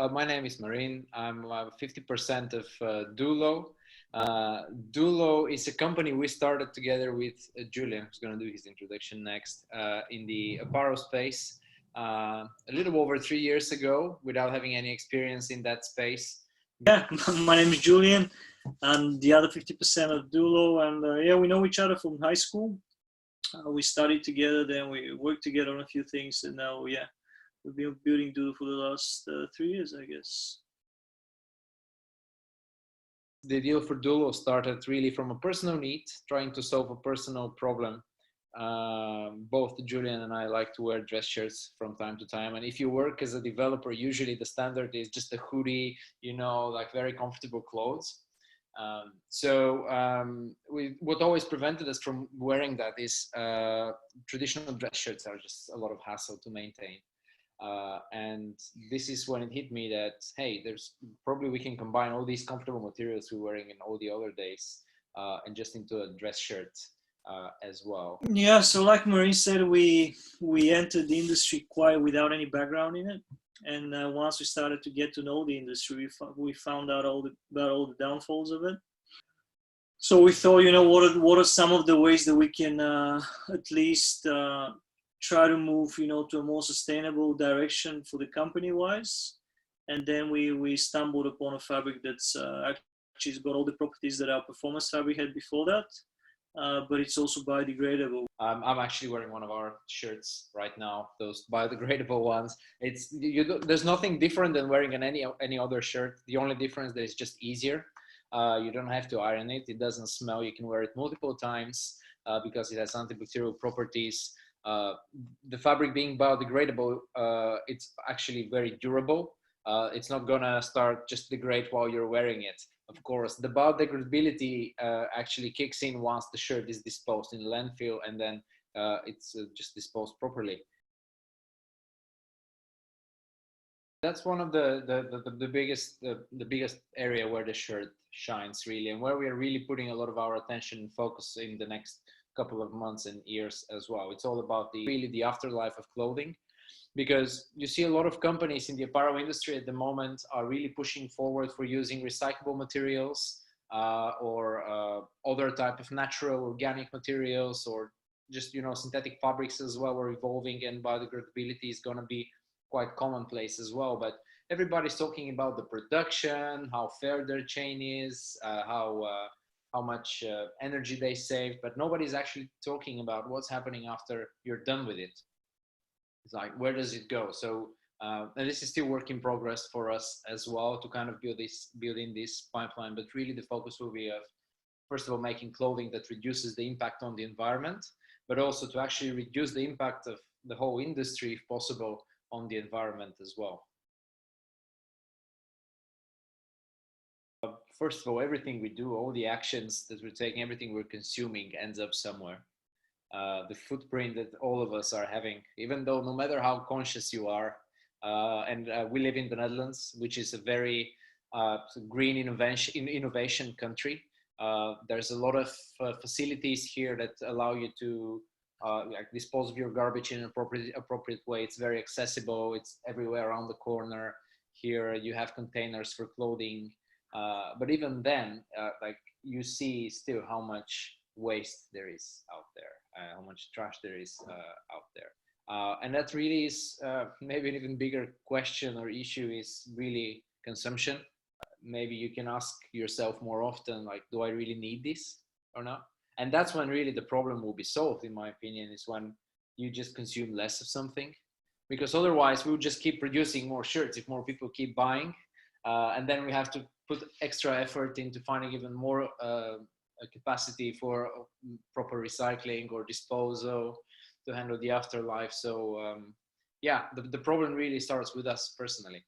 My name is Marin. I'm 50% of DULO. DULO is a company we started together with Julian, who's going to do his introduction next, in the apparel space a little over 3 years ago, without having any experience in that space. Yeah, my name is Julian. I'm the other 50% of DULO, and yeah, we know each other from high school. We studied together, then we worked together on a few things, and now, yeah, we've been building DULO for the last 3 years, I guess. The deal for DULO started really from a personal need, trying to solve a personal problem. Both Julian and I like to wear dress shirts from time to time. And if you work as a developer, usually the standard is just a hoodie, like very comfortable clothes. What always prevented us from wearing that is traditional dress shirts are just a lot of hassle to maintain. And this is when it hit me that, hey, there's probably we can combine all these comfortable materials we're wearing in all the other days and just into a dress shirt as well. Yeah, so like Marie said, we entered the industry quite without any background in it. And once we started to get to know the industry, we found out about all the downfalls of it. So we thought, what are some of the ways that we can at least try to move, to a more sustainable direction for the company-wise. And then we stumbled upon a fabric that's actually got all the properties that our performance fabric had before that, but it's also biodegradable. I'm actually wearing one of our shirts right now, those biodegradable ones. There's nothing different than wearing any other shirt. The only difference that it's just easier. You don't have to iron it. It doesn't smell. You can wear it multiple times because it has antibacterial properties. The fabric being biodegradable, it's actually very durable. It's not gonna start just degrade while you're wearing it. Of course, the biodegradability actually kicks in once the shirt is disposed in the landfill, and then it's just disposed properly. That's one of the biggest area where the shirt shines really, and where we are really putting a lot of our attention and focus in the next couple of months and years as well. It's all about the afterlife of clothing, because you see a lot of companies in the apparel industry at the moment are really pushing forward for using recyclable materials or other type of natural organic materials, or just synthetic fabrics as well. We're evolving, and biodegradability is going to be quite commonplace as well. But everybody's talking about the production, how fair their chain is, how much energy they save, but nobody's actually talking about what's happening after you're done with it. It's like, where does it go? So and this is still work in progress for us as well, to kind of build in this pipeline. But really the focus will be of, first of all, making clothing that reduces the impact on the environment, but also to actually reduce the impact of the whole industry, if possible, on the environment as well. First of all, everything we do, all the actions that we're taking, everything we're consuming ends up somewhere. The footprint that all of us are having, even though no matter how conscious you are, and we live in the Netherlands, which is a very green innovation country. There's a lot of facilities here that allow you to dispose of your garbage in an appropriate way. It's very accessible. It's everywhere around the corner. Here you have containers for clothing. But even then, you see still how much waste there is out there, how much trash there is out there. And that really is maybe an even bigger question or issue is really consumption. Maybe you can ask yourself more often, like, do I really need this or not? And that's when really the problem will be solved, in my opinion, is when you just consume less of something. Because otherwise we'll just keep producing more shirts if more people keep buying. And then we have to put extra effort into finding even more capacity for proper recycling or disposal to handle the afterlife. So yeah, the problem really starts with us personally.